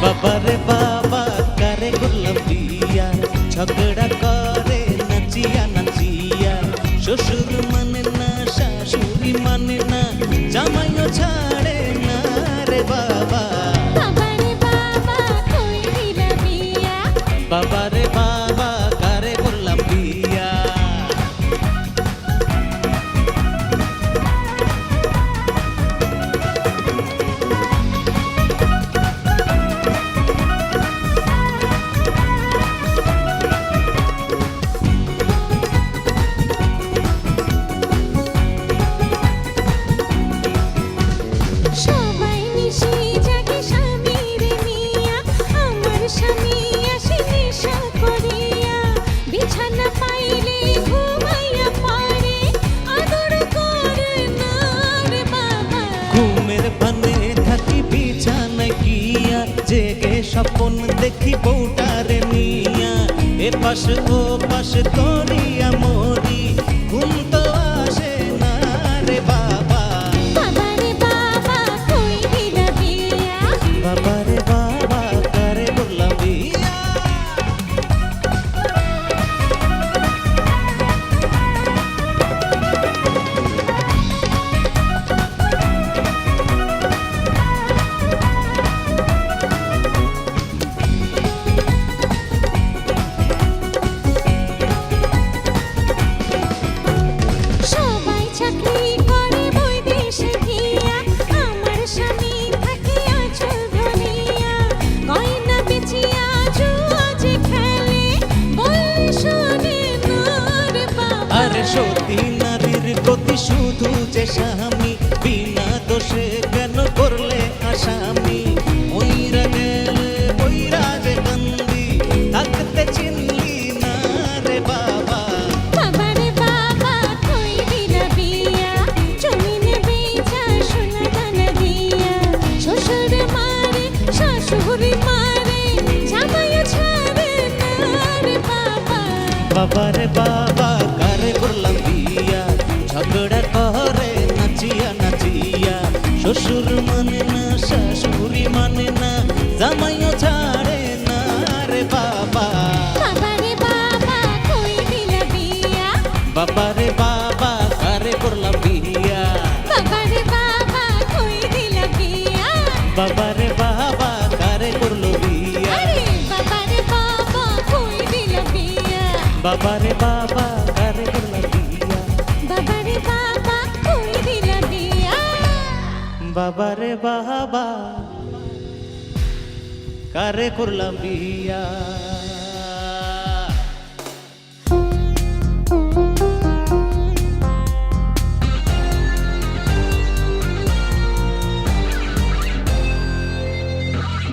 বাবারে বাবা কারে করলাম বিয়া, ঝগড়া করে নাচিয়া নাচিয়া। শ্বশুর মানে না শাশুড়ি মানে না, জামাইও ছাড়ে না রে বাবা। বাবারে বাবা কই দিলা বিয়া, বাবারে বাবা কারে করলাম বিয়া। সবাই মিশে জাগে স্বামীর নিয়া, আমার স্বামী আসে নেশা করিয়া। বিছানা পাইলে ঘুমাইয়া পড়ে, আদর করে না রে বাবা। ঘুমের ভানে থাকি বিছানায় গিয়া, জেগে স্বপ্ন দেখি বউটারে নিয়া। এ পাশ ও পাশ করিয়া মরি, ঘুম তো আসে না রে বাবা। বাবারে বাবা কই দিলা বিয়া, বাবারে বাবা কারে করলাম বিয়া। সবাই চাকরি করে বৈদেশে গিয়া, আমার স্বামী থাকে আঁচল ধরিয়া। গয়না বেচিয়া জুয়া যে খেলে, বললে শোনে না রে বাবা। আরে সতী নারীর গতি শুধু যে স্বামী, বিনা দোষে কেন করলে আসামি। ওইরা গেলে ওইরা যে কান্দি, থাকতে চিনলি না রে বাবা। বাবারে বাবা কই দিলা বিয়া, জমিনে বেচা সোনা দানা দিয়া। শ্বশুর মারে শাশুড়ি মারে, জামাইও ছাড়ে না রে বাবা। বাবারে বাবা কারে করলাম বিয়া, ঝগড়া করে নাচিয়া নাচিয়া। শ্বশুর মানে না শাশুড়ি মানে না, জামাইও ছাড়ে না রে বাবা। বাবারে বাবা কই দিলা বিয়া, বাবারে বাবা কারে করলাম বিয়া। বাবারে বাবা কই দিলা বিয়া। বাবারে বাবা কারে করলো বিয়া। আরে বাবারে বাবা কই দিলা বিয়া, বাবারে বাবা কারে করলাম বিয়া। বাবারে বাবা কই দিলা বিয়া। বাবারে বাবা কারে করলাম বিয়া।